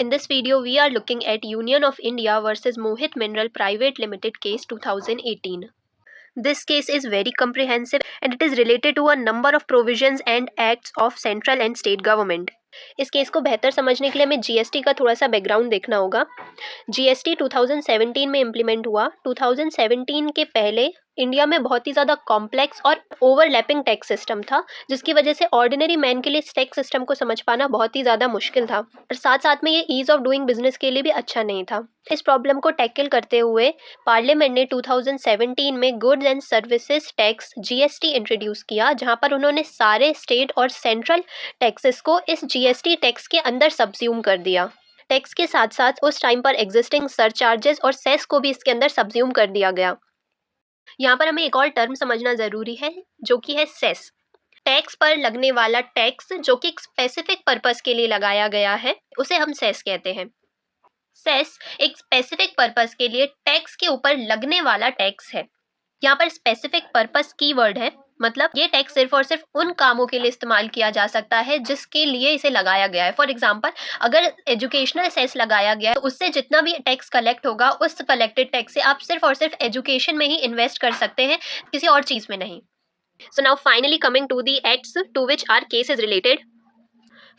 In this video, we are looking at Union of India versus Mohit Mineral Private Limited case 2018. This case is very comprehensive and it is related to a number of provisions and acts of central and state government. इस case को बेहतर समझने के लिए हमें GST का थोड़ा सा बैकग्राउंड देखना होगा। जीएसटी 2017 में इम्प्लीमेंट हुआ। 2017 के पहले इंडिया में बहुत ही ज़्यादा कॉम्प्लेक्स और ओवरलैपिंग टैक्स सिस्टम था, जिसकी वजह से ऑर्डिनरी मैन के लिए इस टैक्स सिस्टम को समझ पाना बहुत ही ज़्यादा मुश्किल था और साथ साथ में ये ईज़ ऑफ डूइंग बिजनेस के लिए भी अच्छा नहीं था। इस प्रॉब्लम को टैकल करते हुए पार्लियामेंट ने 2017 में goods and services tax GST introduce किया, जहां पर उन्होंने सारे स्टेट और सेंट्रल टैक्सेस को इस जीएसटी टैक्स के अंदर सबज्यूम कर दिया। टैक्स के साथ साथ उस टाइम पर एग्जिस्टिंग सरचार्जेस और सेस को भी इसके अंदर सबज्यूम कर दिया गया। यहाँ पर हमें एक और टर्म समझना ज़रूरी है, जो कि है सेस। टैक्स पर लगने वाला टैक्स जो कि एक स्पेसिफिक पर्पस के लिए लगाया गया है, उसे हम सेस कहते हैं। सेस एक स्पेसिफिक पर्पस के लिए टैक्स के ऊपर लगने वाला टैक्स है। यहाँ पर स्पेसिफिक पर्पस कीवर्ड है, मतलब ये टैक्स सिर्फ और सिर्फ उन कामों के लिए इस्तेमाल किया जा सकता है जिसके लिए इसे लगाया गया है। फॉर एग्जांपल, अगर एजुकेशनल सेस लगाया गया है तो उससे जितना भी टैक्स कलेक्ट होगा, उस कलेक्टेड टैक्स से आप सिर्फ और सिर्फ एजुकेशन में ही इन्वेस्ट कर सकते हैं, किसी और चीज़ में नहीं। So now finally coming to the acts to which our case is related.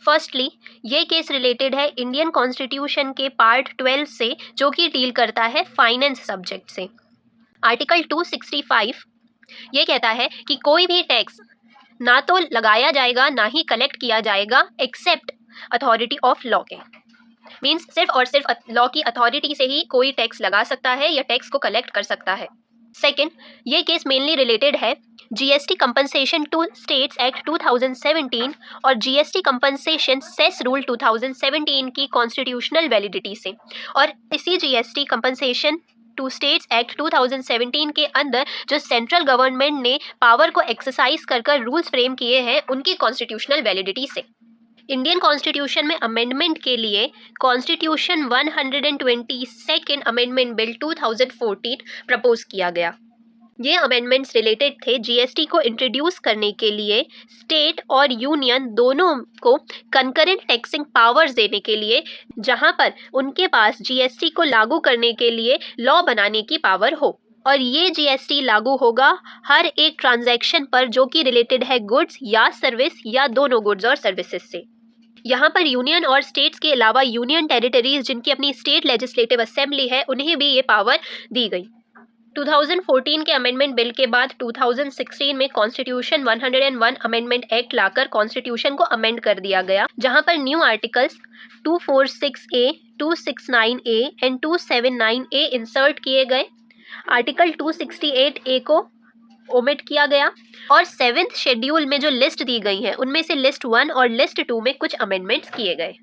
Firstly, ये केस रिलेटेड है इंडियन कॉन्स्टिट्यूशन के पार्ट 12 से, जो कि डील करता है फाइनेंस सब्जेक्ट से। आर्टिकल 265 ये कहता है कि कोई भी टैक्स ना तो लगाया जाएगा ना ही कलेक्ट किया जाएगा एक्सेप्ट अथॉरिटी ऑफ लॉ के। मीन्स सिर्फ और सिर्फ लॉ की अथॉरिटी से ही कोई टैक्स लगा सकता है या टैक्स को कलेक्ट कर सकता है। सेकेंड, ये केस मेनली रिलेटेड है GST compensation to states act 2017 और जीएसटी कंपनसेशन सेस रूल 2017 की कॉन्स्टिट्यूशनल वैलिडिटी से। और इसी GST compensation to states act 2017 के अंदर जो सेंट्रल गवर्नमेंट ने पावर को एक्सरसाइज कर रूल्स फ्रेम किए हैं, उनकी कॉन्स्टिट्यूशनल वैलिडिटी से। इंडियन कॉन्स्टिट्यूशन में अमेंडमेंट के लिए constitution 122nd amendment bill 2014 propose किया गया। ये अमेंडमेंट्स रिलेटेड थे जीएसटी को इंट्रोड्यूस करने के लिए स्टेट और यूनियन दोनों को कंकरेंट टैक्सिंग पावर्स देने के लिए, जहां पर उनके पास जीएसटी को लागू करने के लिए लॉ बनाने की पावर हो। और ये जीएसटी लागू होगा हर एक ट्रांजैक्शन पर जो कि रिलेटेड है गुड्स या सर्विस या दोनों गुड्स और सर्विसेज से। यहाँ पर यूनियन और स्टेट्स के अलावा यूनियन टेरिटरीज जिनकी अपनी स्टेट लेजिस्लेटिव असेंबली है, उन्हें भी ये पावर दी गई। 2014 के अमेंडमेंट बिल के बाद 2016 में कॉन्स्टिट्यूशन 101 अमेंडमेंट एक्ट लाकर कॉन्स्टिट्यूशन को अमेंड कर दिया गया, जहां पर new articles 246A, 269A and 279A insert किए गए। आर्टिकल 268A को ओमिट किया गया और 7th शेड्यूल में जो लिस्ट दी गई है, उनमें से लिस्ट 1 और लिस्ट 2 में कुछ अमेंडमेंट्स किए गए।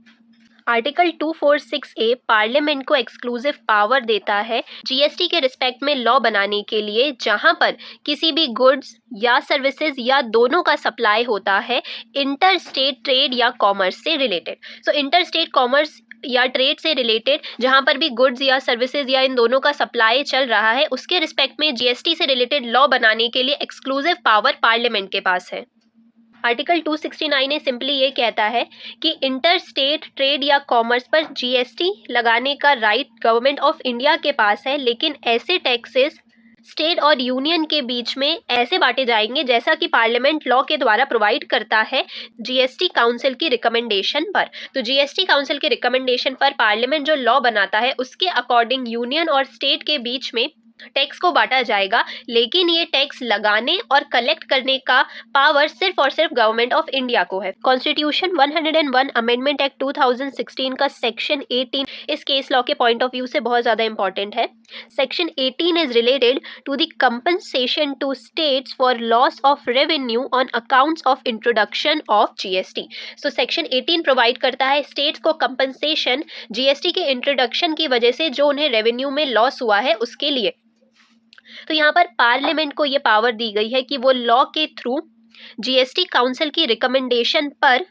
आर्टिकल 246A पार्लियामेंट को एक्सक्लूसिव पावर देता है जीएसटी के रिस्पेक्ट में लॉ बनाने के लिए, जहां पर किसी भी गुड्स या सर्विसेज या दोनों का सप्लाई होता है इंटर स्टेट ट्रेड या कॉमर्स से रिलेटेड। सो इंटर स्टेट कॉमर्स या ट्रेड से रिलेटेड जहां पर भी गुड्स या सर्विसेज या इन दोनों का सप्लाई चल रहा है, उसके रिस्पेक्ट में जीएसटी से रिलेटेड लॉ बनाने के लिए एक्सक्लूसिव पावर पार्लियामेंट के पास है। आर्टिकल 269 सिंपली ये कहता है कि इंटर स्टेट ट्रेड या कॉमर्स पर जीएसटी लगाने का राइट गवर्नमेंट ऑफ इंडिया के पास है, लेकिन ऐसे टैक्सेस स्टेट और यूनियन के बीच में ऐसे बांटे जाएंगे जैसा कि पार्लियामेंट लॉ के द्वारा प्रोवाइड करता है जीएसटी काउंसिल की रिकमेंडेशन पर। तो जीएसटी काउंसिल के रिकमेंडेशन पर पार्लियामेंट जो लॉ बनाता है, उसके अकॉर्डिंग यूनियन और स्टेट के बीच में टैक्स को बांटा जाएगा, लेकिन ये टैक्स लगाने और कलेक्ट करने का पावर सिर्फ और सिर्फ गवर्नमेंट ऑफ इंडिया को है। कॉन्स्टिट्यूशन 101 अमेंडमेंट एक्ट 2016 का सेक्शन 18 इस केस लॉ के पॉइंट ऑफ व्यू से बहुत ज़्यादा इंपॉर्टेंट है। Section 18 is related to the compensation to states for loss of revenue on accounts of introduction of GST. So section 18 provide करता है states को कंपनसेशन जीएसटी के इंट्रोडक्शन की वजह से जो उन्हें रेवेन्यू में लॉस हुआ है, उसके लिए। तो यहाँ पर पार्लियामेंट को ये पावर दी गई है कि वो लॉ के थ्रू जीएसटी काउंसिल की रिकमेंडेशन पर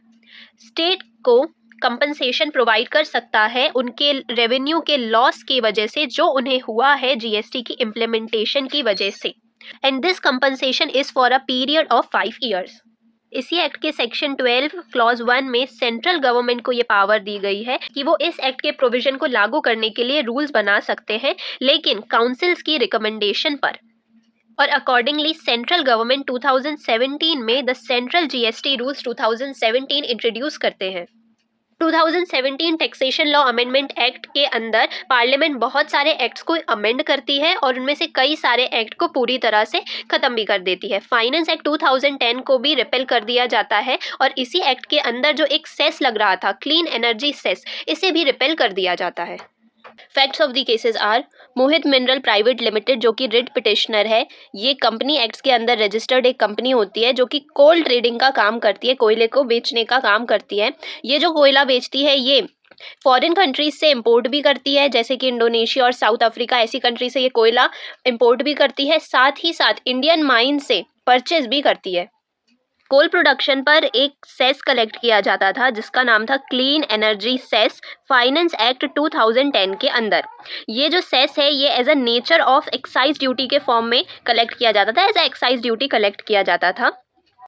स्टेट को कंपनसेशन प्रोवाइड कर सकता है उनके रेवेन्यू के लॉस की वजह से जो उन्हें हुआ है जीएसटी की इम्प्लीमेंटेशन की वजह से। And this compensation is for a period of 5 years। इसी एक्ट के सेक्शन 12 क्लॉज 1 में सेंट्रल गवर्नमेंट को ये पावर दी गई है कि वो इस एक्ट के प्रोविजन को लागू करने के लिए रूल्स बना सकते हैं, लेकिन काउंसिल्स की रिकमेंडेशन पर। और अकॉर्डिंगली सेंट्रल गवर्नमेंट 2017 में the central GST rules 2017 introduce करते हैं। 2017 टैक्सेशन लॉ अमेंडमेंट एक्ट के अंदर पार्लियामेंट बहुत सारे एक्ट्स को अमेंड करती है और उनमें से कई सारे एक्ट को पूरी तरह से खत्म भी कर देती है। फाइनेंस एक्ट 2010 को भी रिपेल कर दिया जाता है और इसी एक्ट के अंदर जो एक सेस लग रहा था, क्लीन एनर्जी सेस, इसे भी रिपेल कर दिया जाता है। Facts of the cases are, Mohit mineral private limited जो कि रिट पिटिशनर है, ये कंपनी एक्ट्स के अंदर रजिस्टर्ड एक कंपनी होती है जो कि कोल ट्रेडिंग का काम करती है, कोयले को बेचने का काम करती है। ये जो कोयला बेचती है ये फॉरेन कंट्रीज से इंपोर्ट भी करती है, जैसे कि इंडोनेशिया और साउथ अफ्रीका ऐसी कंट्री से ये कोयला इंपोर्ट भी करती है, साथ ही साथ इंडियन माइन से परचेज भी करती है। कोल प्रोडक्शन पर एक सेस कलेक्ट किया जाता था जिसका नाम था clean energy cess, finance act 2010 के अंदर। ये जो सेस है ये as a nature of excise duty के फॉर्म में कलेक्ट किया जाता था, as a excise duty collect किया जाता था।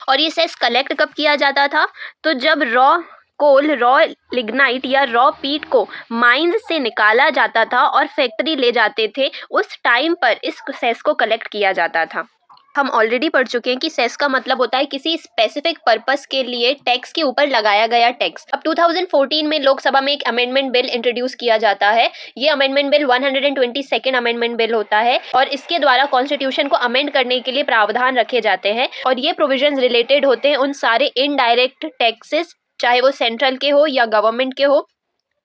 और ये सेस कलेक्ट कब किया जाता था? तो जब रॉ लिग्नाइट या रॉ पीट को माइंस से निकाला जाता था और फैक्ट्री ले जाते थे, उस टाइम पर इस सेस को कलेक्ट किया जाता था। हम ऑलरेडी पढ़ चुके हैं कि सेस का मतलब होता है किसी स्पेसिफिक पर्पस के लिए टैक्स के ऊपर लगाया गया टैक्स। अब 2014 में लोकसभा में एक अमेंडमेंट बिल इंट्रोड्यूस किया जाता है। ये amendment bill 122nd amendment bill होता है और इसके द्वारा कॉन्स्टिट्यूशन को अमेंड करने के लिए प्रावधान रखे जाते हैं और ये प्रोविजंस रिलेटेड होते हैं उन सारे इनडायरेक्ट टैक्सेस, चाहे वो सेंट्रल के हो या गवर्नमेंट के हो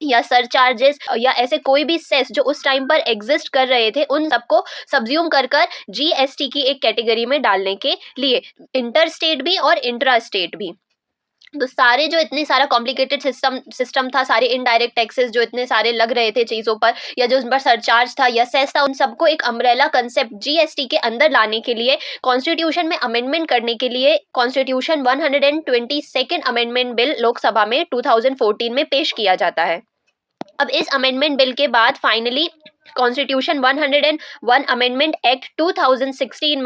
या सरचार्जेस या ऐसे कोई भी सेस जो उस टाइम पर एग्जिस्ट कर रहे थे, उन सबको सब्ज्यूम कर जीएसटी की एक कैटेगरी में डालने के लिए, इंटर स्टेट भी और इंट्रा स्टेट भी। तो सारे जो इतने सारा कॉम्प्लिकेटेड सिस्टम था, सारे इनडायरेक्ट टैक्सेस जो इतने सारे लग रहे थे चीज़ों पर, या जो उन पर सरचार्ज था या सेस था, उन सबको एक अम्ब्रेला कंसेप्ट जीएसटी के अंदर लाने के लिए कॉन्स्टिट्यूशन में अमेंडमेंट करने के लिए constitution 122nd amendment bill Lok Sabha में 2014 में पेश किया जाता है। अब इस अमेंडमेंट बिल के बाद फाइनली कॉन्स्टिट्यूशन 101 अमेंडमेंट एक्ट 2016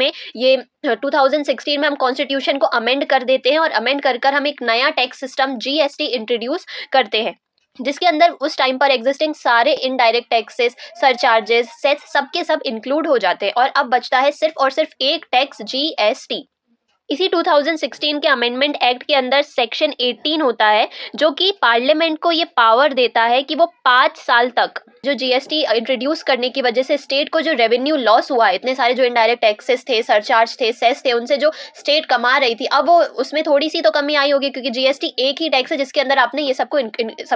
में हम कॉन्स्टिट्यूशन को अमेंड कर देते हैं और अमेंड कर हम एक नया टैक्स सिस्टम जीएसटी इंट्रोड्यूस करते हैं, जिसके अंदर उस टाइम पर एग्जिस्टिंग सारे इनडायरेक्ट टैक्सेस, सरचार्जेस, सेस सबके सब इंक्लूड हो जाते हैं और अब बचता है सिर्फ और सिर्फ एक टैक्स, जीएसटी। इसी 2016 के अमेंडमेंट एक्ट के अंदर सेक्शन 18 होता है जो कि पार्लियामेंट को ये पावर देता है कि वो 5 साल तक जो जीएसटी इंट्रोड्यूस करने की वजह से स्टेट को जो रेवेन्यू लॉस हुआ है, इतने सारे जो इनडायरेक्ट टैक्सेस थे, सरचार्ज थे, सेस थे, उनसे जो स्टेट कमा रही थी, अब वो उसमें थोड़ी सी तो कमी आई होगी क्योंकि जीएसटी एक ही टैक्स है जिसके अंदर आपने ये सब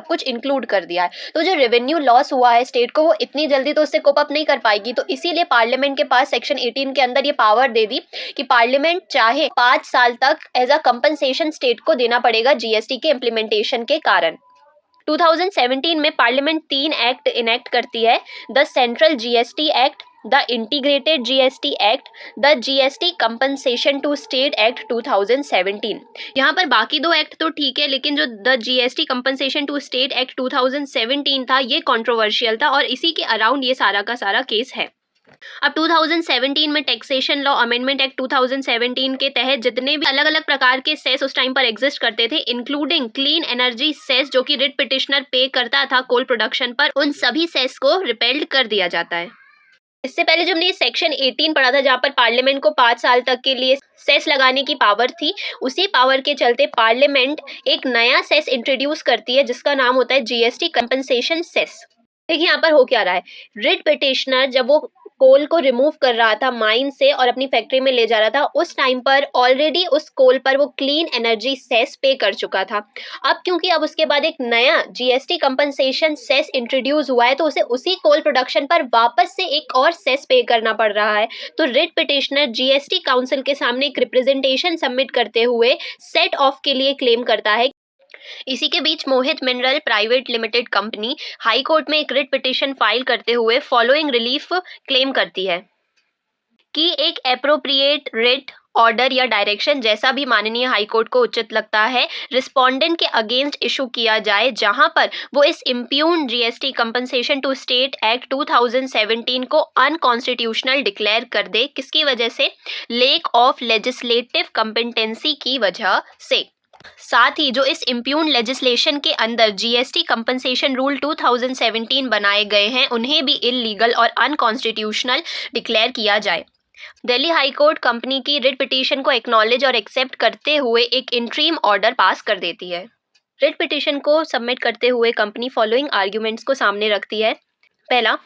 कुछ इंक्लूड कर दिया है। तो जो रेवेन्यू लॉस हुआ है स्टेट को, वो इतनी जल्दी तो उससे कोप अप नहीं कर पाएगी। तो इसीलिए पार्लियामेंट के पास सेक्शन 18 के अंदर ये पावर दे दी कि पार्लियामेंट चाहे 5 साल तक एज अ कंपनसेशन स्टेट को देना पड़ेगा जीएसटी के इम्प्लीमेंटेशन के कारण। 2017 में पार्लियामेंट 3 एक्ट इनेक्ट करती है, the central GST act, the integrated GST act, the GST compensation to state act 2017। यहाँ पर बाकी 2 एक्ट तो ठीक है, लेकिन जो the GST compensation to state act 2017 था ये कंट्रोवर्शियल था और इसी के अराउंड ये सारा का सारा केस है। अब 2017 में टैक्सेशन लॉ अमेंडमेंट एक्ट 2017 के तहत जितने भी अलग अलग प्रकार के सेस उस टाइम पर एग्जिस्ट करते थे, इंक्लूडिंग क्लीन एनर्जी सेस जो कि रिट पिटिशनर पे करता था कोल प्रोडक्शन पर, उन सभी सेस को रिपेल्ड कर दिया जाता है। इससे पहले जो हमने सेक्शन 18 पढ़ा था जहाँ पर पार्लियामेंट को 5 साल तक के लिए सेस लगाने की पावर थी, उसी पावर के चलते पार्लियामेंट एक नया सेस इंट्रोड्यूस करती है जिसका नाम होता है जीएसटी कंपनसेशन सेस। देखिए यहाँ पर हो क्या रहा है, रिट पिटिशनर जब वो कोल को रिमूव कर रहा था माइन से और अपनी फैक्ट्री में ले जा रहा था, उस टाइम पर ऑलरेडी उस कोल पर वो क्लीन एनर्जी सेस पे कर चुका था। अब क्योंकि अब उसके बाद एक नया जीएसटी कंपनसेशन सेस इंट्रोड्यूस हुआ है तो उसे उसी कोल प्रोडक्शन पर वापस से एक और सेस पे करना पड़ रहा है। तो रिट पिटिशनर जीएसटी काउंसिल के सामने एक रिप्रेजेंटेशन सबमिट करते हुए सेट ऑफ के लिए क्लेम करता है। इसी के बीच Mohit mineral private limited company high court में एक रिट पिटीशन फाइल करते हुए फॉलोइंग रिलीफ क्लेम करती है कि एक एप्रोप्रिएट रिट ऑर्डर या डायरेक्शन जैसा भी माननीय हाईकोर्ट को उचित लगता है रिस्पोंडेंट के अगेंस्ट इशू किया जाए, जहां पर वो इस impugn GST compensation to state act 2017 को अनकॉन्स्टिट्यूशनल डिक्लेयर कर दे। किसकी वजह से? लेक ऑफ लेजिस्लेटिव कंपिटेंसी की वजह से। साथ ही जो इस इम्प्यून लेजिस्लेशन के अंदर जीएसटी कंपनसेशन रूल 2017 बनाए गए हैं उन्हें भी इलीगल और अनकॉन्स्टिट्यूशनल डिक्लेयर किया जाए। दिल्ली हाई कोर्ट कंपनी की रिट पिटीशन को एक्नॉलेज और एक्सेप्ट करते हुए एक इंट्रीम ऑर्डर पास कर देती है। रिट पिटीशन को सबमिट करते हुए कंपनी फॉलोइंग आर्ग्यूमेंट्स को सामने रखती है। पहला,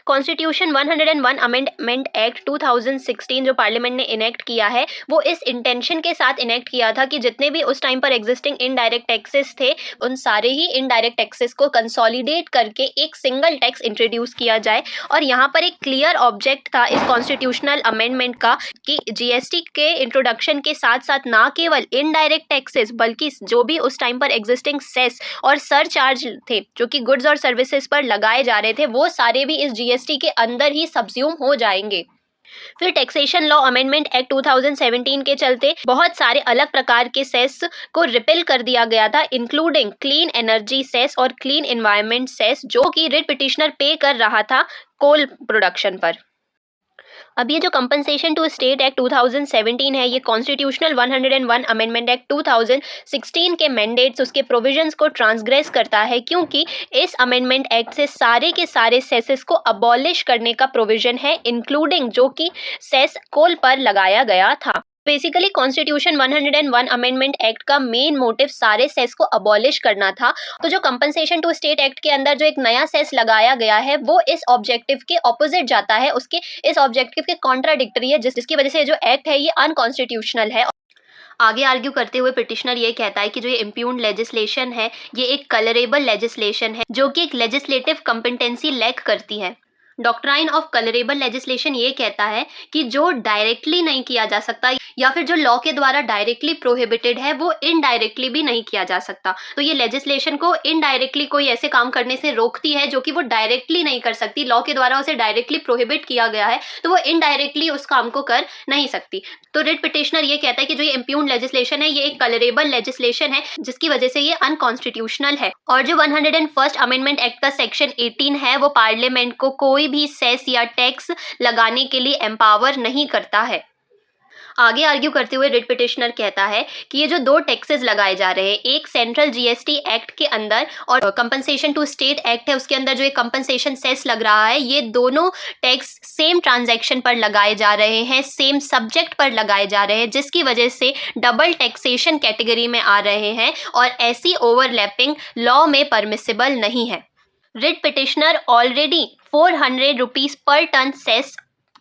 कॉन्स्टिट्यूशन 101 अमेंडमेंट एक्ट 2016 जो पार्लियामेंट ने इनेक्ट किया है वो इस इंटेंशन के साथ इनेक्ट किया था कि जितने भी उस टाइम पर एग्जिस्टिंग इनडायरेक्ट टैक्सेस थे उन सारे ही इनडायरेक्ट टैक्सेस को कंसोलिडेट करके एक सिंगल टैक्स इंट्रोड्यूस किया जाए। और यहाँ पर एक क्लियर ऑब्जेक्ट था इस कॉन्स्टिट्यूशनल अमेंडमेंट का कि जीएसटी के इंट्रोडक्शन के साथ साथ ना केवल इनडायरेक्ट टैक्सेस बल्कि जो भी उस टाइम पर एग्जिस्टिंग सेस और सरचार्ज थे जो कि गुड्स और सर्विसेज पर लगाए जा रहे थे वो सारे भी इस जीएसटी के अंदर ही सब्ज्यूम हो जाएंगे। फिर टैक्सेशन लॉ अमेंडमेंट एक्ट 2017 के चलते बहुत सारे अलग प्रकार के सेस को रिपेल कर दिया गया था, इंक्लूडिंग क्लीन एनर्जी सेस और क्लीन एनवायरनमेंट सेस जो कि रिट पिटिशनर पे कर रहा था कोल प्रोडक्शन पर। अब ये जो कंपनसेशन टू स्टेट एक्ट 2017 है ये कॉन्स्टिट्यूशनल 101 अमेंडमेंट एक्ट 2016 के मैंडेट्स उसके प्रोविजंस को ट्रांसग्रेस करता है, क्योंकि इस अमेंडमेंट एक्ट से सारे के सारे सेसेस को अबॉलिश करने का प्रोविजन है, इंक्लूडिंग जो कि सेस कोल पर लगाया गया था। बेसिकली कॉन्स्टिट्यूशन 101 अमेंडमेंट एक्ट का मेन मोटिव सारे सेस को अबॉलिश करना था। तो जो कंपनसेशन टू स्टेट एक्ट के अंदर जो एक नया सेस लगाया गया है वो इस ऑब्जेक्टिव के ऑपोजिट जाता है, उसके इस ऑब्जेक्टिव के कॉन्ट्राडिक्टरी है, जिसकी वजह से जो एक्ट है ये अनकॉन्स्टिट्यूशनल है। आगे आर्ग्यू करते हुए पिटिशनर ये कहता है कि जो ये इम्प्यून्ड लेजिस्लेशन है ये एक कलरेबल लेजिस्लेशन है जो कि एक लेजिस्लेटिव कंपिटेंसी लैक करती है। डॉक्ट्राइन ऑफ कलरेबल लेजिस्लेशन ये कहता है कि जो डायरेक्टली नहीं किया जा सकता या फिर जो लॉ के द्वारा डायरेक्टली प्रोहिबिटेड है वो इनडायरेक्टली भी नहीं किया जा सकता। तो ये लेजिस्लेशन को इनडायरेक्टली कोई ऐसे काम करने से रोकती है जो कि वो डायरेक्टली नहीं कर सकती। लॉ के द्वारा उसे डायरेक्टली प्रोहिबिट किया गया है तो वो इनडायरेक्टली उस काम को कर नहीं सकती। तो रिट पिटिशनर ये कहता है कि जो ये इम्प्यून्ड लेजिस्लेशन है ये एक कलरेबल लेजिस्लेशन है जिसकी वजह से ये अनकॉन्स्टिट्यूशनल है। और जो 101st अमेंडमेंट एक्ट का सेक्शन 18 है वो पार्लियामेंट को कोई भी सेस या टैक्स लगाने के लिए एम्पावर नहीं करता है। आगे आर्ग्यू करते हुए रिट पिटिशनर कहता है कि ये जो दो टैक्सेस लगाए जा रहे हैं, एक सेंट्रल जीएसटी एक्ट के अंदर और कंपनसेशन टू स्टेट एक्ट है उसके अंदर जो एक कंपनसेशन सेस लग रहा है, ये दोनों टैक्स सेम ट्रांजैक्शन पर लगाए जा रहे हैं, सेम सब्जेक्ट पर लगाए जा रहे हैं, जिसकी वजह से डबल टैक्सेशन कैटेगरी में आ रहे हैं और ऐसी ओवरलैपिंग लॉ में परमिसिबल नहीं है। रिट पिटिशनर ऑलरेडी 400 रुपीज पर टन सेस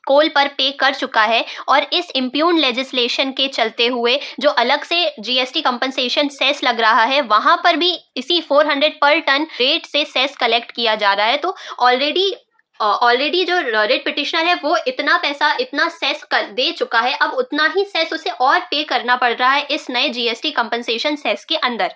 कोल पर पे कर चुका है और इस इम्प्यून्ड लेजिस्लेशन के चलते हुए जो अलग से जीएसटी कंपनसेशन सेस लग रहा है वहां पर भी इसी 400 पर टन रेट से सेस कलेक्ट किया जा रहा है। तो ऑलरेडी जो रिट पिटिशनर है वो इतना पैसा इतना सेस दे चुका है, अब उतना ही सेस उसे और पे करना पड़ रहा है इस नए जीएसटी कंपनसेशन सेस के अंदर,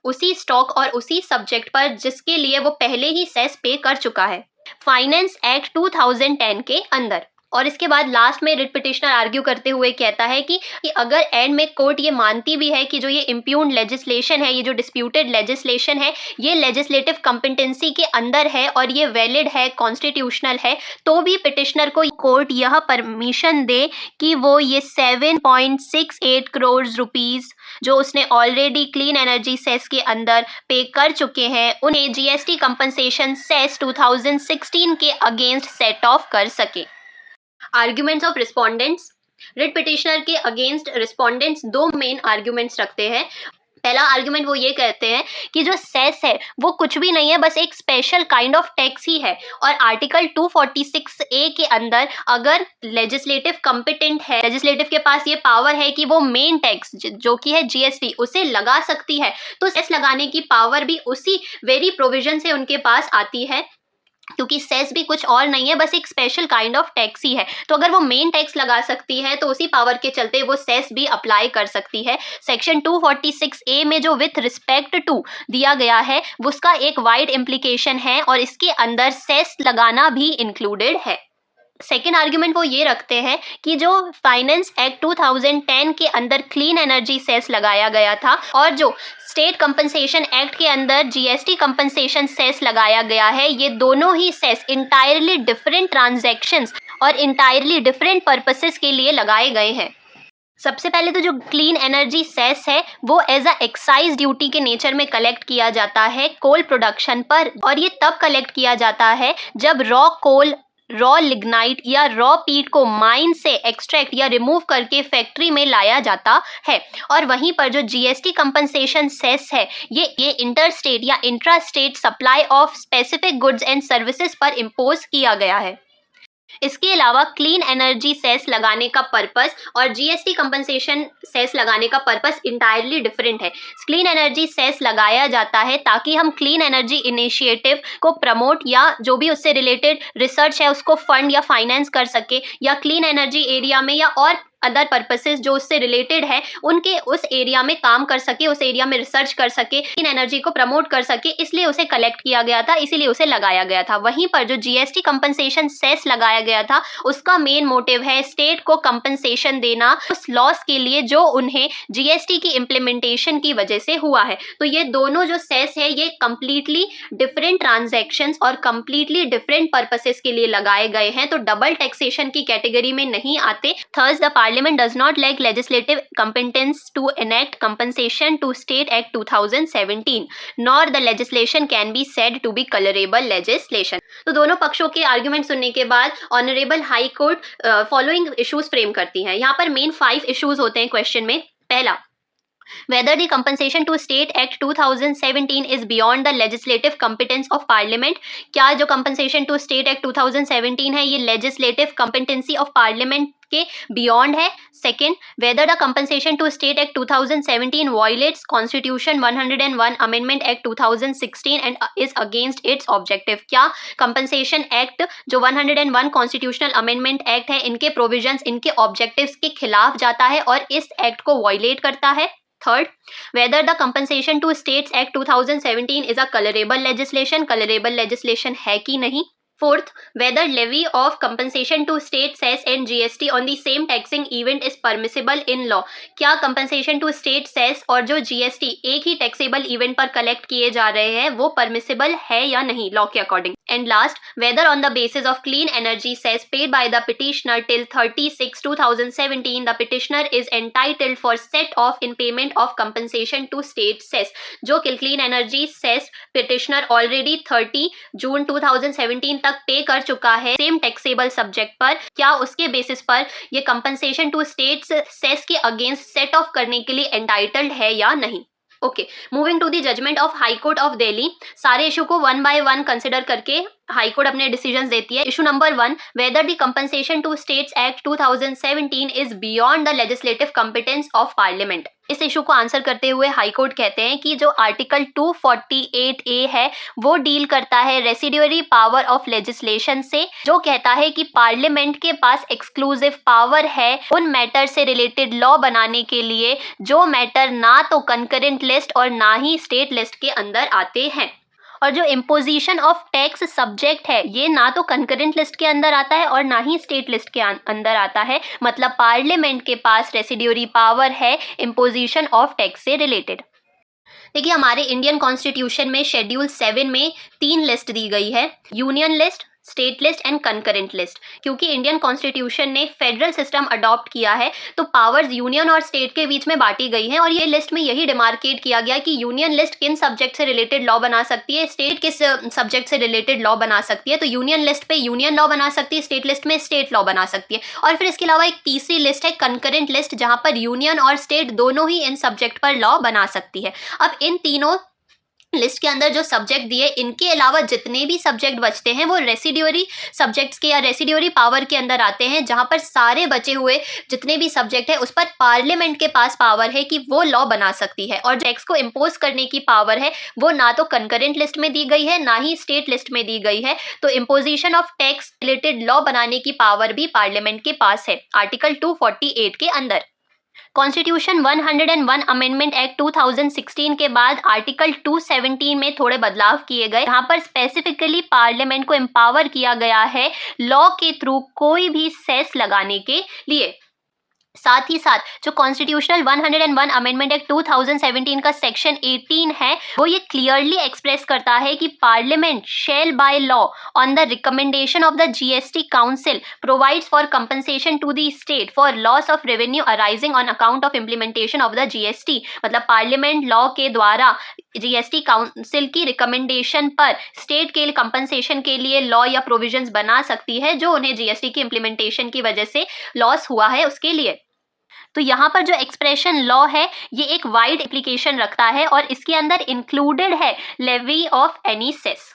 उसी स्टॉक और उसी सब्जेक्ट पर जिसके लिए वो पहले ही सेस पे कर चुका है फाइनेंस एक्ट 2010 के अंदर। और इसके बाद लास्ट में रिट पिटिशनर आर्ग्यू करते हुए कहता है कि अगर एंड में कोर्ट ये मानती भी है कि जो ये इम्प्यून्ड लेजिस्लेशन है, ये जो डिस्प्यूटेड लेजिस्लेशन है, ये लेजिस्लेटिव कंपिटेंसी के अंदर है और ये वैलिड है, कॉन्स्टिट्यूशनल है, तो भी पिटिशनर को कोर्ट यह परमिशन दे कि वो ये 7.68 करोड़ रुपीस जो उसने ऑलरेडी क्लीन एनर्जी सेस के अंदर पे कर चुके हैं उन्हें जीएसटी कंपनसेशन सेस 2016 के अगेंस्ट सेट ऑफ कर सके। Arguments of respondents. Writ petitioner के अगेंस्ट रिस्पोंडेंट्स दो मेन आर्ग्यूमेंट्स रखते हैं। पहला आर्ग्यूमेंट वो ये कहते हैं कि जो सेस है वो कुछ भी नहीं है, बस एक स्पेशल काइंड ऑफ टैक्स ही है और आर्टिकल 246A के अंदर अगर लेजिस्लेटिव कॉम्पिटेंट है, लेजिस्लेटिव के पास ये पावर है कि वो मेन टैक्स जो कि है जीएसटी उसे लगा सकती है, तो सेस लगाने की पावर भी उसी वेरी प्रोविजन से उनके पास आती है, क्योंकि सेस भी कुछ और नहीं है, बस एक स्पेशल काइंड ऑफ टैक्स ही है। तो अगर वो मेन टैक्स लगा सकती है तो उसी पावर के चलते वो सेस भी अप्लाई कर सकती है। सेक्शन 246A में जो विथ रिस्पेक्ट टू दिया गया है उसका एक वाइड इम्प्लीकेशन है और इसके अंदर सेस लगाना भी इंक्लूडेड है। सेकेंड आर्ग्यूमेंट वो ये रखते हैं कि जो फाइनेंस एक्ट 2010 के अंदर क्लीन एनर्जी सेस लगाया गया था और जो स्टेट कंपनसेशन एक्ट के अंदर जीएसटी कंपनसेशन सेस लगाया गया है, ये दोनों ही सेस इंटायरली डिफरेंट ट्रांजैक्शंस और इंटायरली डिफरेंट पर्पसेस के लिए लगाए गए हैं। सबसे पहले तो जो क्लीन एनर्जी सेस है वो एज अ एक्साइज ड्यूटी के नेचर में कलेक्ट किया जाता है कोल प्रोडक्शन पर, और ये तब कलेक्ट किया जाता है जब रॉ कोल, रॉ लिग्नाइट या रॉ पीट को माइन से एक्सट्रैक्ट या रिमूव करके फैक्ट्री में लाया जाता है। और वहीं पर जो जीएसटी कंपनसेशन सेस है ये इंटर स्टेट या intra state supply of specific goods and services पर इम्पोज किया गया है। इसके अलावा क्लीन एनर्जी सेस लगाने का पर्पस और जीएसटी कंपनसेशन सेस लगाने का पर्पस इंटायरली डिफरेंट है। क्लीन एनर्जी सेस लगाया जाता है ताकि हम क्लीन एनर्जी इनिशिएटिव को प्रमोट या जो भी उससे रिलेटेड रिसर्च है उसको फंड या फाइनेंस कर सके, या क्लीन एनर्जी एरिया में या और अदर पर्पसेस जो उससे रिलेटेड है उनके उस एरिया में काम कर सके, उस एरिया में रिसर्च कर सके, इन एनर्जी को प्रमोट कर सके, इसलिए उसे कलेक्ट किया गया था, इसीलिए उसे लगाया गया था। वहीं पर जो जीएसटी कंपनसेशन सेस लगाया गया था उसका मेन मोटिव है स्टेट को कंपनसेशन देना उस लॉस के लिए जो उन्हें जीएसटी की इम्प्लीमेंटेशन की वजह से हुआ है। तो ये दोनों जो सेस है ये कंप्लीटली डिफरेंट ट्रांजैक्शंस और कंप्लीटली डिफरेंट पर्पसेस के लिए लगाए गए हैं, तो डबल टैक्सेशन की कैटेगरी में नहीं आते। Thus the Parliament does not lack legislative competence to enact compensation to State Act 2017, nor the legislation can be said to be colorable legislation. तो दोनों पक्षों के आर्ग्यूमेंट सुनने के बाद honourable high court following issues frame करती है। यहाँ पर मेन 5 इश्यूज होते हैं क्वेश्चन में। पहला, whether the compensation to state act 2017 is beyond the legislative competence of parliament, क्या जो compensation to state act 2017 है ये legislative competency of parliament के beyond है। Second, whether the compensation to state act 2017 violates constitution 101 amendment act 2016 and is against its objective, क्या compensation act जो 101 constitutional amendment act है इनके provisions इनके objectives के खिलाफ जाता है और इस act को violate करता है। Third, whether the compensation to states act 2017 is a colorable legislation, colorable legislation है कि नहीं। Fourth, whether levy of compensation to state cess and GST on the same taxing event is permissible in law, क्या compensation to state cess और जो GST एक ही taxable event पर collect किए जा रहे हैं वो permissible है या नहीं law के according। And last, whether on the basis of clean energy cess paid by the petitioner till 30/6/2017 the petitioner is entitled for set off in payment of compensation to state cess, जो clean energy cess petitioner already 30 जून 2017 तक पे कर चुका है same taxable subject पर, क्या उसके basis पर ये कंपनसेशन टू स्टेट्स सेस के अगेंस्ट सेट ऑफ करने के लिए एंटाइटल्ड है या नहीं। Okay, moving to the judgement of high court of Delhi. सारे इशू को 1 बाय 1 कंसिडर करके हाई कोर्ट अपने डिसीजंस देती है। Issue number 1, whether the compensation to states act 2017 is beyond the legislative competence of Parliament. इस इशू को answer करते हुए हाई कोर्ट कहते हैं कि जो आर्टिकल 248A है वो डील करता है रेसिड्यूअरी पावर ऑफ लेजिस्लेशन से, जो कहता है कि पार्लियामेंट के पास एक्सक्लूसिव पावर है उन मैटर से रिलेटेड लॉ बनाने के लिए जो मैटर ना तो कंकरेंट लिस्ट और ना ही स्टेट लिस्ट के अंदर आते हैं। और जो इम्पोजिशन ऑफ टैक्स सब्जेक्ट है ये ना तो कंकरेंट लिस्ट के अंदर आता है और ना ही स्टेट लिस्ट के अंदर आता है, मतलब पार्लियामेंट के पास रेसिड्यूअरी पावर है इम्पोजिशन ऑफ टैक्स से रिलेटेड। देखिए, हमारे इंडियन कॉन्स्टिट्यूशन में शेड्यूल 7 में 3 लिस्ट दी गई है, union list, state list and concurrent list. क्योंकि इंडियन कॉन्स्टिट्यूशन ने फेडरल सिस्टम अडॉप्ट किया है तो पावर्स यूनियन और स्टेट के बीच में बांटी गई हैं, और ये लिस्ट में यही डिमार्केट किया गया कि यूनियन लिस्ट किन सब्जेक्ट से रिलेटेड लॉ बना सकती है, स्टेट किस सब्जेक्ट से रिलेटेड लॉ बना सकती है। तो यूनियन लिस्ट पे यूनियन लॉ बना सकती है, स्टेट लिस्ट में स्टेट लॉ बना सकती है। और फिर इसके अलावा एक तीसरी लिस्ट है कंकरेंट लिस्ट, जहां पर यूनियन और स्टेट दोनों ही इन सब्जेक्ट पर लॉ बना सकती है। अब इन तीनों लिस्ट के अंदर जो सब्जेक्ट दिए इनके अलावा जितने भी सब्जेक्ट बचते हैं वो रेसिड्यूअरी सब्जेक्ट्स के या रेसिड्यूअरी पावर के अंदर आते हैं, जहां पर सारे बचे हुए जितने भी सब्जेक्ट है उस पर पार्लियामेंट के पास पावर है कि वो लॉ बना सकती है। और टैक्स को इम्पोज करने की पावर है वो ना तो कंकरेंट लिस्ट में दी गई है ना ही स्टेट लिस्ट में दी गई है। तो imposition of tax related law बनाने की पावर भी पार्लियामेंट के पास है आर्टिकल 248 के अंदर। कॉन्स्टिट्यूशन 101 अमेंडमेंट एक्ट 2016 के बाद आर्टिकल 217 में थोड़े बदलाव किए गए। यहाँ पर स्पेसिफिकली पार्लियामेंट को एम्पावर किया गया है लॉ के थ्रू कोई भी सेस लगाने के लिए। साथ ही साथ जो कॉन्स्टिट्यूशनल 101 अमेंडमेंट एक्ट 2017 का सेक्शन 18 है वो ये क्लियरली एक्सप्रेस करता है कि Parliament shall by law on the recommendation of the GST council provides for compensation to the state for loss of revenue arising on account of implementation of the GST. मतलब Parliament law के द्वारा GST council की recommendation पर state के compensation के लिए law या provisions बना सकती है जो उन्हें जीएसटी की इम्प्लीमेंटेशन की वजह से लॉस हुआ है उसके लिए। तो यहाँ पर जो एक्सप्रेशन लॉ है ये एक वाइड एप्लीकेशन रखता है और इसके अंदर इंक्लूडेड है लेवी ऑफ एनी सेस।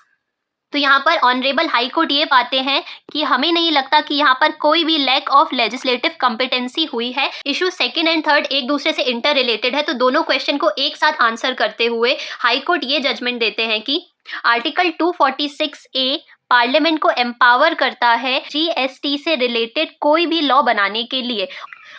तो यहाँ पर ऑनरेबल हाई कोर्ट ये पाते हैं कि हमें नहीं लगता कि यहाँ पर कोई भी लैक ऑफ लेजिस्लेटिव कॉम्पिटेंसी हुई है। इशू सेकंड एंड थर्ड एक दूसरे से इंटर रिलेटेड है, तो दोनों क्वेश्चन को एक साथ आंसर करते हुए हाई कोर्ट ये जजमेंट देते हैं कि आर्टिकल 246A पार्लियामेंट को एम्पावर करता है जीएसटी से रिलेटेड कोई भी लॉ बनाने के लिए।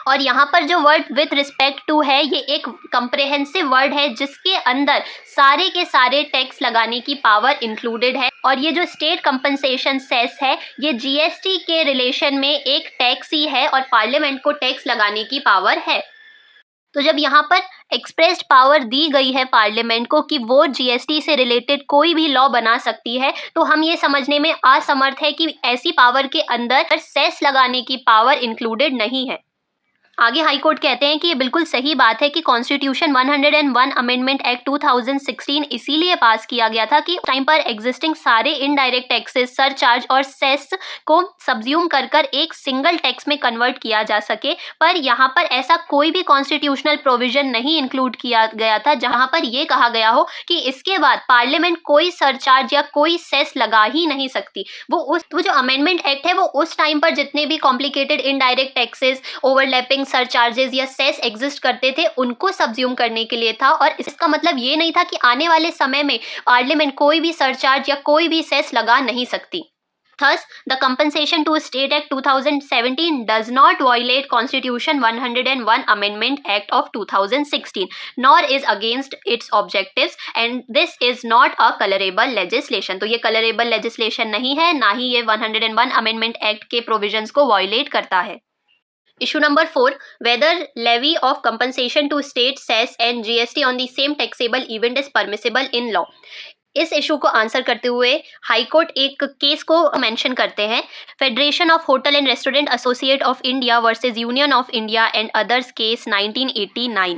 और यहाँ पर जो वर्ड विथ रिस्पेक्ट टू है ये एक कंप्रेहेंसिव वर्ड है जिसके अंदर सारे के सारे टैक्स लगाने की पावर इंक्लूडेड है। और ये जो स्टेट कंपनसेशन सेस है ये जीएसटी के रिलेशन में एक टैक्स ही है और पार्लियामेंट को टैक्स लगाने की पावर है। तो जब यहाँ पर एक्सप्रेस्ड पावर दी गई है पार्लियामेंट को कि वो जीएसटी से रिलेटेड कोई भी लॉ बना सकती है, तो हम ये समझने में असमर्थ है कि ऐसी पावर के अंदर सेस लगाने की पावर इंक्लूडेड नहीं है। आगे हाई कोर्ट कहते हैं कि ये बिल्कुल सही बात है कि कॉन्स्टिट्यूशन 101 अमेंडमेंट एक्ट 2016 इसीलिए पास किया गया था कि टाइम पर एग्जिस्टिंग सारे इनडायरेक्ट टैक्सेस, सरचार्ज और सेस को सब्ज्यूम कर एक सिंगल टैक्स में कन्वर्ट किया जा सके। पर यहाँ पर ऐसा कोई भी कॉन्स्टिट्यूशनल प्रोविजन नहीं इंक्लूड किया गया था जहाँ पर यह कहा गया हो कि इसके बाद पार्लियामेंट कोई सरचार्ज या कोई सेस लगा ही नहीं सकती। वो जो अमेंडमेंट एक्ट है वो उस टाइम पर जितने भी complicated indirect taxes, overlapping surcharges या सेस एग्जिस्ट करते थे उनको सब्ज्यूम करने के लिए था। और इसका मतलब ये नहीं था कि आने वाले समय में पार्लियामेंट कोई भी सरचार्ज या कोई भी सेस लगा नहीं सकती। Thus, the Compensation to State Act 2017 does not violate Constitution 101 Amendment Act of 2016, nor is against its objectives, and this is not a colorable legislation. तो ये colorable legislation नहीं है, ना ही ये 101 Amendment Act के provisions को violate करता है। Issue number 4, whether levy of compensation to state cess and GST on the same taxable event is permissible in law. इस इशू को आंसर करते हुए हाई कोर्ट एक केस को मेंशन करते हैं, federation of hotel and restaurant associate of India versus union of India and others case 1989।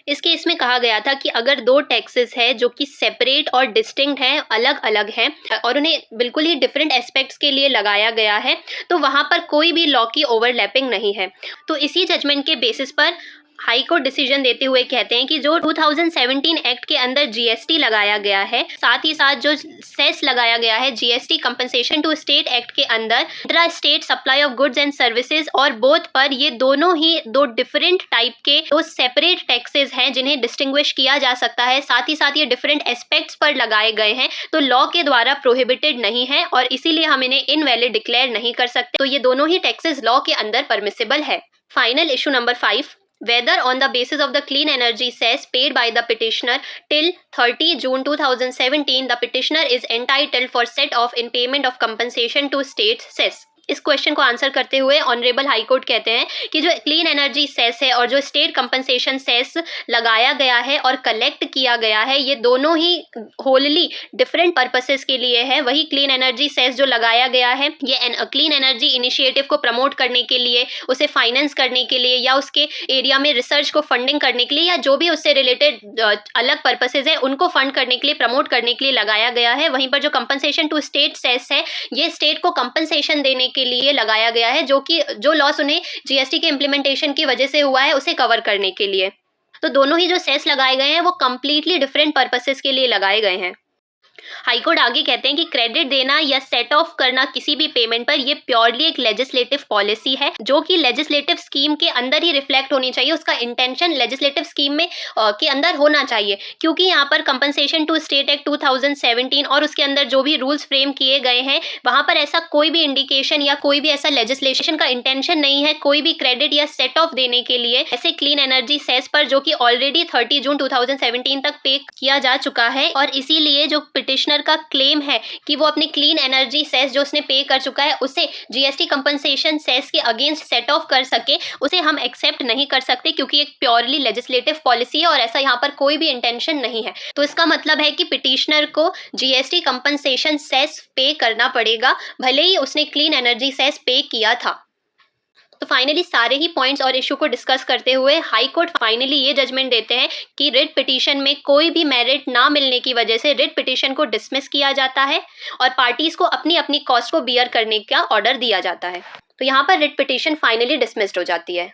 इस case में कहा गया था कि अगर दो टैक्सेस है जो कि सेपरेट और डिस्टिंक्ट हैं, अलग अलग हैं और उन्हें बिल्कुल ही डिफरेंट एस्पेक्ट्स के लिए लगाया गया है, तो वहाँ पर कोई भी लॉ की ओवरलैपिंग नहीं है। तो इसी जजमेंट के बेसिस पर हाई कोर्ट डिसीजन देते हुए कहते हैं कि जो 2017 एक्ट के अंदर जीएसटी लगाया गया है, साथ ही साथ जो सेस लगाया गया है GST compensation to state act के अंदर intra state supply of goods and services और बोथ पर, ये दोनों ही दो डिफरेंट टाइप के दो सेपरेट टैक्सेस हैं जिन्हें डिस्टिंग्विश किया जा सकता है। साथ ही साथ ये डिफरेंट एस्पेक्ट्स पर लगाए गए हैं, तो लॉ के द्वारा प्रोहिबिटेड नहीं है और इसीलिए हम इन्हें इनवैलिड डिक्लेयर नहीं कर सकते। तो ये दोनों ही टैक्सेस लॉ के अंदर परमिसिबल है। Final issue number 5, whether on the basis of the clean energy cess paid by the petitioner till 30 June 2017 the petitioner is entitled for set off in payment of compensation to state cess। इस question को answer करते हुए honourable high court कहते हैं कि जो clean energy cess है और जो स्टेट कंपनसेशन सेस लगाया गया है और कलेक्ट किया गया है, ये दोनों ही होलली डिफरेंट पर्पसेस के लिए है। वही क्लीन एनर्जी सेस जो लगाया गया है ये क्लीन एनर्जी इनिशिएटिव को प्रमोट करने के लिए, उसे फाइनेंस करने के लिए या उसके एरिया में रिसर्च को फंडिंग करने के लिए या जो भी उससे रिलेटेड अलग पर्पसेस है उनको फंड करने के लिए, प्रमोट करने के लिए लगाया गया है। वहीं पर जो कंपनसेशन टू स्टेट सेस है ये स्टेट को कंपनसेशन देने के लिए लगाया गया है जो लॉस उन्हें जीएसटी के इम्प्लीमेंटेशन की वजह से हुआ है उसे कवर करने के लिए। तो दोनों ही जो सेस लगाए गए हैं वो कंप्लीटली डिफरेंट पर्पसेस के लिए लगाए गए हैं। हाईकोर्ट आगे कहते हैं कि क्रेडिट देना या सेट ऑफ करना किसी भी पेमेंट पर ये प्योरली एक लेजिस्लेटिव पॉलिसी है, जो कि लेजिस्लेटिव स्कीम के अंदर ही रिफ्लेक्ट होनी चाहिए। उसका इंटेंशन लेजिस्लेटिव स्कीम में के अंदर होना चाहिए, क्योंकि यहाँ पर कंपनसेशन टू स्टेट एक्ट 2017 और उसके अंदर जो भी रूल्स फ्रेम किए गए हैं, वहां पर ऐसा कोई भी इंडिकेशन या कोई भी ऐसा लेजिस्लेशन का इंटेंशन नहीं है कोई भी क्रेडिट या सेट ऑफ देने के लिए ऐसे क्लीन एनर्जी सेस पर, जो कि ऑलरेडी 30 जून 2017 तक पे किया जा चुका है। और इसीलिए जो पिटिशनर का क्लेम है कि वो अपनी क्लीन एनर्जी सेस जो उसने पे कर चुका है उसे जीएसटी कंपनसेशन सेस के अगेंस्ट सेट ऑफ कर सके, उसे हम एक्सेप्ट नहीं कर सकते, क्योंकि एक प्योरली लेजिस्लेटिव पॉलिसी है और ऐसा यहाँ पर कोई भी इंटेंशन नहीं है। तो इसका मतलब है कि पिटिशनर को जीएसटी कंपनसेशन सेस पे करना पड़ेगा, भले ही उसने क्लीन एनर्जी सेस पे किया था। तो फाइनली सारे ही पॉइंट्स और इशू को डिस्कस करते हुए हाई कोर्ट फाइनली ये जजमेंट देते हैं कि रिट पिटीशन में कोई भी मेरिट ना मिलने की वजह से रिट पिटीशन को डिसमिस किया जाता है और पार्टीज को अपनी अपनी कॉस्ट को बियर करने का ऑर्डर दिया जाता है। तो यहाँ पर रिट पिटीशन फाइनली डिसमिस्ड हो जाती है।